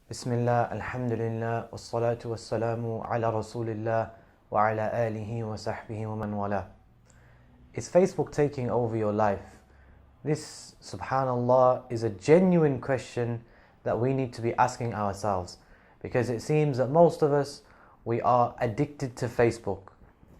Bismillah, alhamdulillah, wassalatu wassalamu ala rasulillah wa ala alihi wa sahbihi wa man wala. Is Facebook taking over your life? This, subhanallah, is a genuine question that we need to be asking ourselves, because it seems that most of us, we are addicted to Facebook.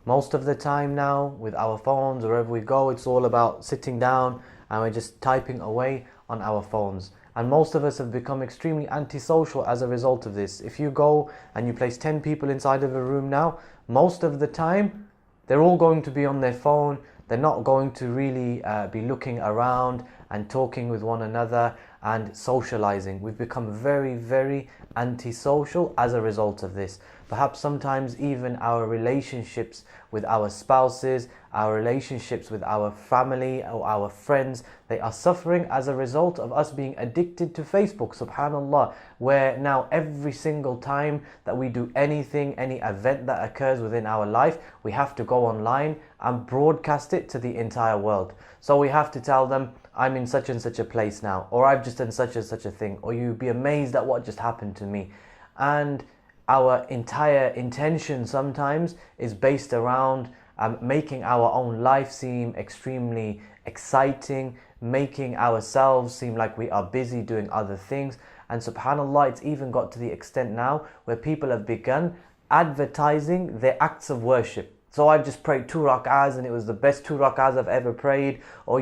Most of the time now, with our phones, wherever we go, it's all about sitting down and we're just typing away on our phones. And most of us have become extremely antisocial as a result of this. If you go and you place 10 people inside of a room now, most of the time, they're all going to be on their phone. They're not going to really be looking around and talking with one another and socializing. We've become very, very antisocial as a result of this. Perhaps sometimes even our relationships with our spouses, our relationships with our family or our friends, they are suffering as a result of us being addicted to Facebook, subhanallah, where now every single time that we do anything, any event that occurs within our life, we have to go online and broadcast it to the entire world. So we have to tell them, I'm in such and such a place now, or I've just done such and such a thing, or you'd be amazed at what just happened to me. And our entire intention sometimes is based around making our own life seem extremely exciting, making ourselves seem like we are busy doing other things. And subhanallah, it's even got to the extent now where people have begun advertising their acts of worship. So I've just prayed 2 rak'ahs and it was the best 2 rak'ahs I've ever prayed. Or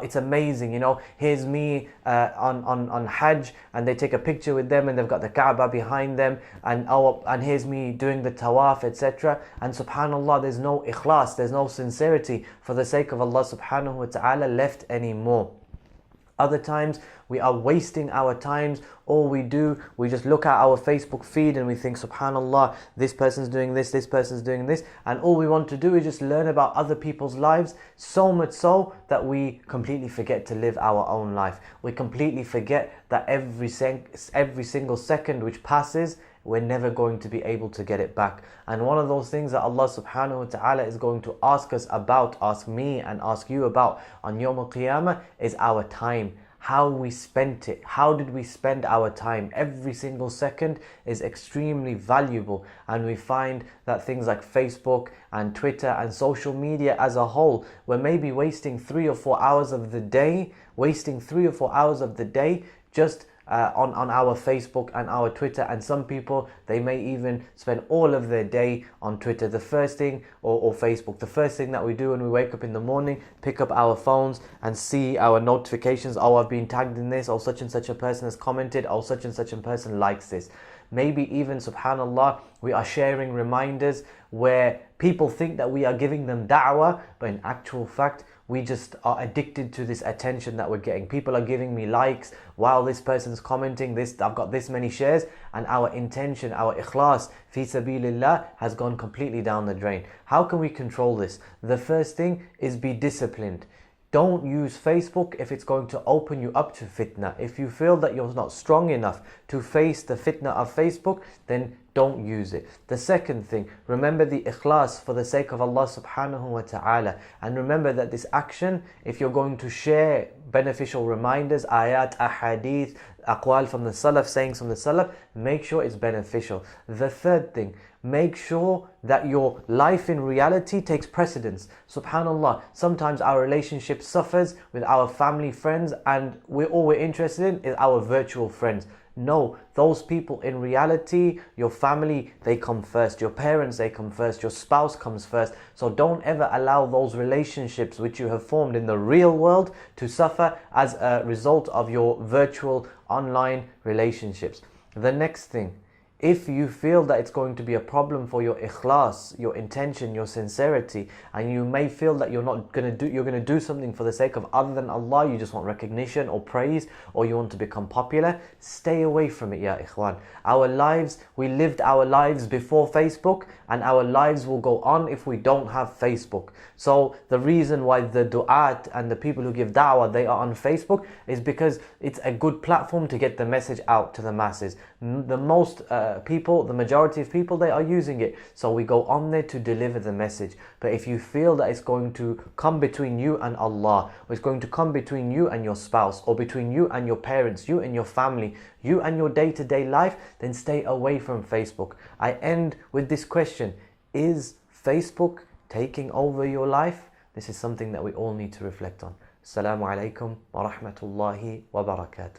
it's amazing, here's me on Hajj, and they take a picture with them and they've got the Kaaba behind them, and here's me doing the tawaf, etc. And subhanallah, there's no ikhlas, there's no sincerity for the sake of Allah subhanahu wa ta'ala left anymore. Other times we are wasting our times. All we do, we just look at our Facebook feed and we think, subhanallah, this person's doing this person's doing this, and all we want to do is just learn about other people's lives, so much so that we completely forget to live our own life. We completely forget that every single second which passes, we're never going to be able to get it back. And one of those things that Allah subhanahu wa ta'ala is going to ask us about, ask me and ask you about on Yawm al-Qiyamah, is our time. How we spent it. How did we spend our time? Every single second is extremely valuable, and we find that things like Facebook and Twitter and social media as a whole, we're maybe wasting 3 or 4 hours of the day, just on our Facebook and our Twitter. And some people, they may even spend all of their day on Twitter. The first thing, or Facebook, the first thing that we do when we wake up in the morning, pick up our phones and see our notifications. Oh, I've been tagged in this. Oh, such and such a person has commented. Oh, such and such a person likes this. Maybe even, subhanallah, we are sharing reminders where people think that we are giving them da'wah, but in actual fact, we just are addicted to this attention that we're getting. People are giving me likes while this person's commenting this, I've got this many shares, and our intention, our ikhlas, fi sabilillah, has gone completely down the drain. How can we control this? The first thing is be disciplined. Don't use Facebook if it's going to open you up to fitna. If you feel that you're not strong enough to face the fitna of Facebook, then don't use it. The second thing, remember the ikhlas for the sake of Allah subhanahu wa ta'ala. And remember that this action, if you're going to share beneficial reminders, ayat, ahadith, aqwal from the salaf, sayings from the salaf, make sure it's beneficial. The third thing, make sure that your life in reality takes precedence. Subhanallah, sometimes our relationship suffers with our family, friends, and all we're interested in is our virtual friends. No, those people in reality, your family, they come first. Your parents, they come first. Your spouse comes first. So don't ever allow those relationships which you have formed in the real world to suffer as a result of your virtual online relationships. The next thing, if you feel that it's going to be a problem for your ikhlas, your intention, your sincerity, and you may feel that you're going to do something for the sake of other than Allah, you just want recognition or praise, or you want to become popular, stay away from it, ya ikhwan. Our lives, we lived our lives before Facebook, and our lives will go on if we don't have Facebook. So the reason why the du'at and the people who give da'wah, they are on Facebook, is because it's a good platform to get the message out to the masses. The most people, the majority of people, they are using it. So we go on there to deliver the message. But if you feel that it's going to come between you and Allah, or it's going to come between you and your spouse, or between you and your parents, you and your family, you and your day-to-day life, then stay away from Facebook. I end with this question: is Facebook taking over your life? This is something that we all need to reflect on. Assalamu alaikum wa rahmatullahi wa barakatuh.